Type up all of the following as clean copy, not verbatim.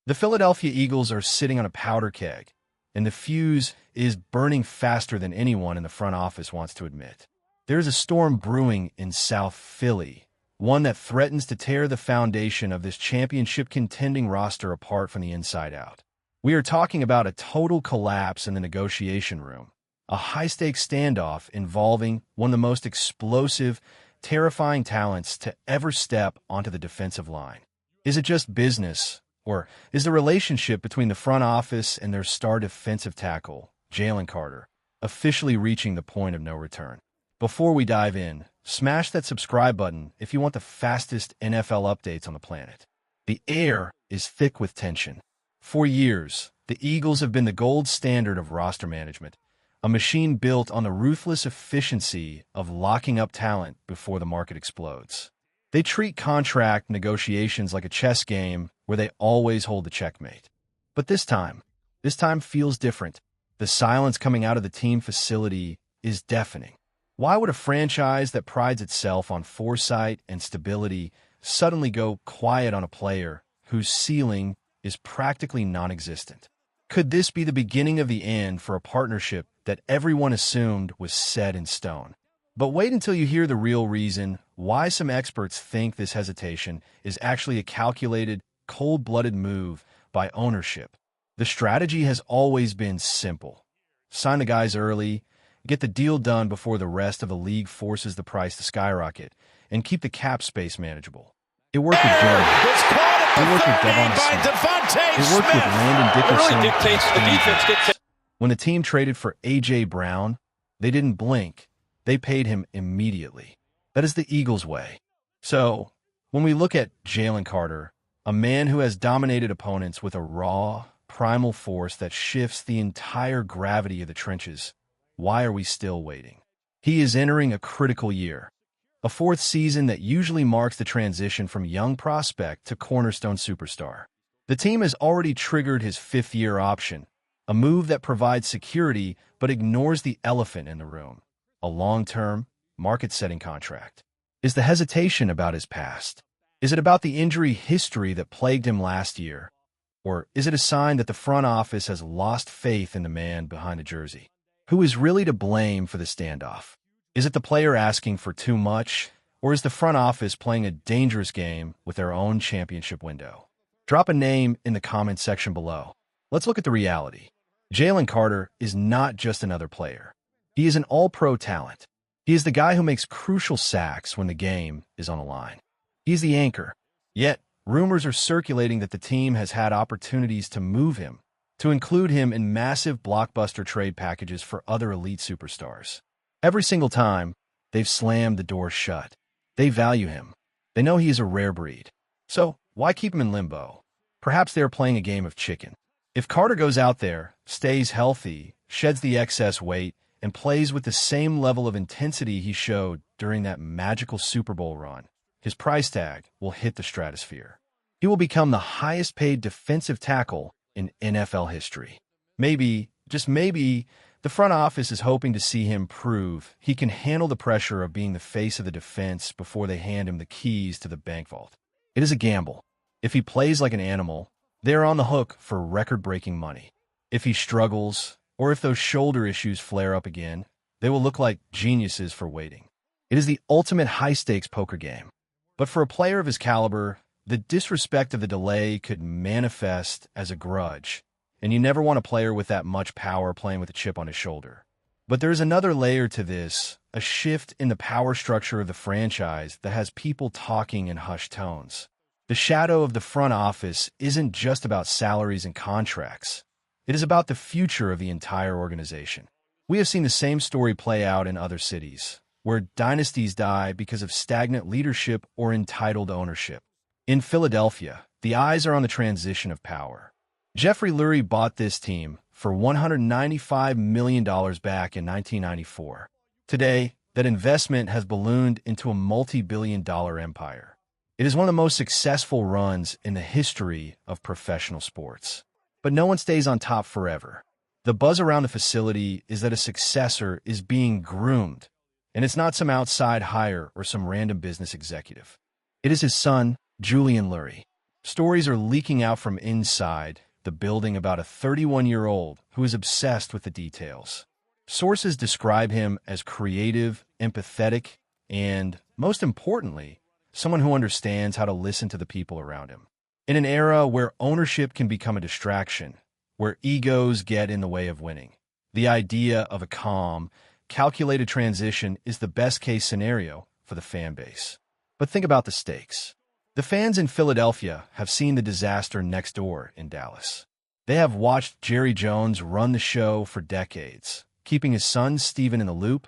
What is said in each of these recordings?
The Philadelphia Eagles are sitting on a powder keg, and the fuse is burning faster than anyone in the front office wants to admit. There is a storm brewing in South Philly, one that threatens to tear the foundation of this championship-contending roster apart from the inside out. We are talking about a total collapse in the negotiation room, a high-stakes standoff involving one of the most explosive, terrifying talents to ever step onto the defensive line. Is it just business, or is the relationship between the front office and their star defensive tackle, Jalen Carter, officially reaching the point of no return? Before we dive in, smash that subscribe button if you want the fastest NFL updates on the planet. The air is thick with tension. For years, the Eagles have been the gold standard of roster management, a machine built on the ruthless efficiency of locking up talent before the market explodes. They treat contract negotiations like a chess game where they always hold the checkmate. But this time feels different. The silence coming out of the team facility is deafening. Why would a franchise that prides itself on foresight and stability suddenly go quiet on a player whose ceiling is practically non-existent? Could this be the beginning of the end for a partnership that everyone assumed was set in stone? But wait until you hear the real reason why some experts think this hesitation is actually a calculated, cold-blooded move by ownership. The strategy has always been simple. Sign the guys early, get the deal done before the rest of the league forces the price to skyrocket, and keep the cap space manageable. It worked with Jerry. It worked with Devon Smith. It worked with Landon Dickerson. It really dictates the defense. When the team traded for A.J. Brown, they didn't blink. They paid him immediately. That is the Eagles' way. So, when we look at Jalen Carter, a man who has dominated opponents with a raw, primal force that shifts the entire gravity of the trenches, why are we still waiting? He is entering a critical year, a fourth season that usually marks the transition from young prospect to cornerstone superstar. The team has already triggered his fifth-year option, a move that provides security but ignores the elephant in the room, a long-term, market-setting contract. Is the hesitation about his past? Is it about the injury history that plagued him last year? Or is it a sign that the front office has lost faith in the man behind the jersey? Who is really to blame for the standoff? Is it the player asking for too much, or is the front office playing a dangerous game with their own championship window? Drop a name in the comments section below. Let's look at the reality. Jalen Carter is not just another player. He is an all-pro talent. He is the guy who makes crucial sacks when the game is on the line. He's the anchor. Yet, rumors are circulating that the team has had opportunities to move him, to include him in massive blockbuster trade packages for other elite superstars. Every single time, they've slammed the door shut. They value him. They know he is a rare breed. So, why keep him in limbo? Perhaps they are playing a game of chicken. If Carter goes out there, stays healthy, sheds the excess weight, and plays with the same level of intensity he showed during that magical Super Bowl run, his price tag will hit the stratosphere. He will become the highest-paid defensive tackle in NFL history. Maybe, just maybe, the front office is hoping to see him prove he can handle the pressure of being the face of the defense before they hand him the keys to the bank vault. It is a gamble. If he plays like an animal, they are on the hook for record-breaking money. If he struggles, or if those shoulder issues flare up again, they will look like geniuses for waiting. It is the ultimate high-stakes poker game. But for a player of his caliber, the disrespect of the delay could manifest as a grudge, and you never want a player with that much power playing with a chip on his shoulder. But there's another layer to this, a shift in the power structure of the franchise that has people talking in hushed tones. The shadow of the front office isn't just about salaries and contracts. It is about the future of the entire organization. We have seen the same story play out in other cities, where dynasties die because of stagnant leadership or entitled ownership. In Philadelphia, the eyes are on the transition of power. Jeffrey Lurie bought this team for $195 million back in 1994. Today, that investment has ballooned into a multi-billion-dollar empire. It is one of the most successful runs in the history of professional sports. But no one stays on top forever. The buzz around the facility is that a successor is being groomed, and it's not some outside hire or some random business executive. It is his son, Julian Lurie. Stories are leaking out from inside the building about a 31-year-old who is obsessed with the details. Sources describe him as creative, empathetic, and, most importantly, someone who understands how to listen to the people around him. In an era where ownership can become a distraction, where egos get in the way of winning, the idea of a calm, calculated transition is the best-case scenario for the fan base. But think about the stakes. The fans in Philadelphia have seen the disaster next door in Dallas. They have watched Jerry Jones run the show for decades, keeping his son Steven in the loop,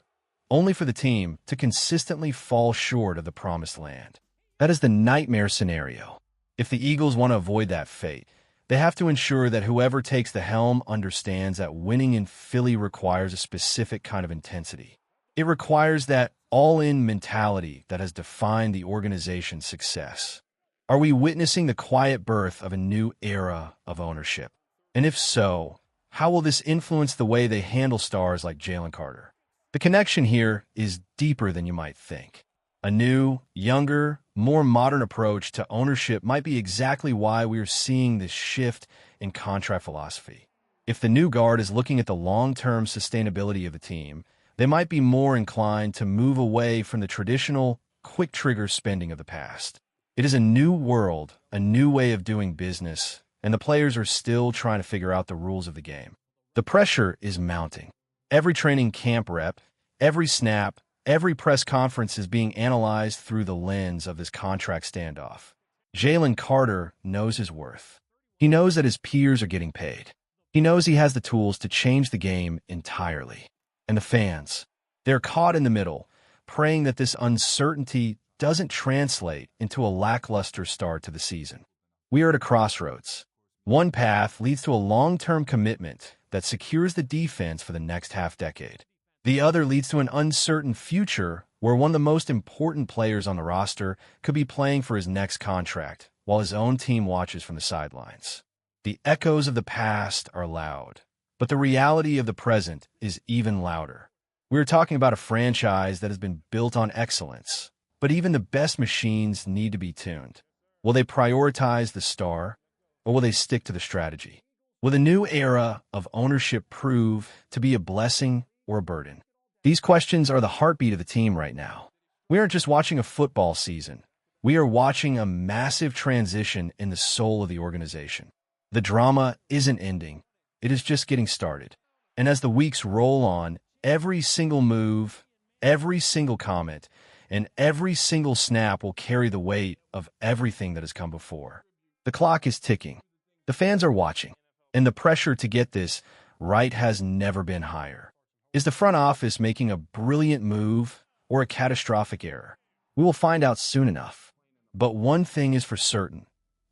only for the team to consistently fall short of the promised land. That is the nightmare scenario. If the Eagles want to avoid that fate, they have to ensure that whoever takes the helm understands that winning in Philly requires a specific kind of intensity. It requires that all-in mentality that has defined the organization's success. Are we witnessing the quiet birth of a new era of ownership? And if so, how will this influence the way they handle stars like Jalen Carter? The connection here is deeper than you might think. A new, younger, more modern approach to ownership might be exactly why we are seeing this shift in contract philosophy. If the new guard is looking at the long-term sustainability of the team, they might be more inclined to move away from the traditional, quick-trigger spending of the past. It is a new world, a new way of doing business, and the players are still trying to figure out the rules of the game. The pressure is mounting. Every training camp rep, every snap, every press conference is being analyzed through the lens of this contract standoff. Jalen Carter knows his worth. He knows that his peers are getting paid. He knows he has the tools to change the game entirely. And the fans, they're caught in the middle, praying that this uncertainty doesn't translate into a lackluster start to the season. We are at a crossroads. One path leads to a long-term commitment that secures the defense for the next half-decade. The other leads to an uncertain future where one of the most important players on the roster could be playing for his next contract while his own team watches from the sidelines. The echoes of the past are loud, but the reality of the present is even louder. We are talking about a franchise that has been built on excellence, but even the best machines need to be tuned. Will they prioritize the star, or will they stick to the strategy? Will the new era of ownership prove to be a blessing or a burden? These questions are the heartbeat of the team right now. We aren't just watching a football season. We are watching a massive transition in the soul of the organization. The drama isn't ending. It is just getting started. And as the weeks roll on, every single move, every single comment, and every single snap will carry the weight of everything that has come before. The clock is ticking. The fans are watching. And the pressure to get this right has never been higher. Is the front office making a brilliant move or a catastrophic error? We will find out soon enough. But one thing is for certain.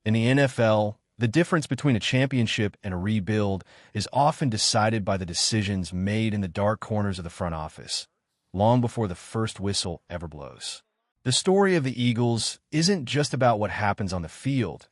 In the NFL, the difference between a championship and a rebuild is often decided by the decisions made in the dark corners of the front office, long before the first whistle ever blows. The story of the Eagles isn't just about what happens on the field.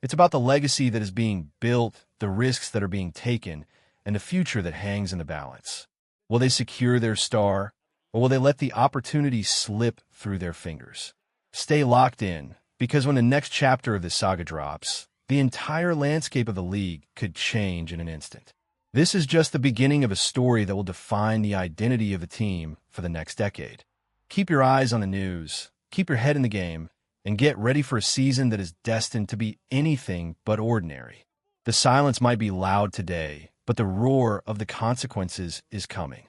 It's about the legacy that is being built, the risks that are being taken, and the future that hangs in the balance. Will they secure their star, or will they let the opportunity slip through their fingers? Stay locked in, because when the next chapter of this saga drops, the entire landscape of the league could change in an instant. This is just the beginning of a story that will define the identity of the team for the next decade. Keep your eyes on the news, keep your head in the game, and get ready for a season that is destined to be anything but ordinary. The silence might be loud today, but the roar of the consequences is coming.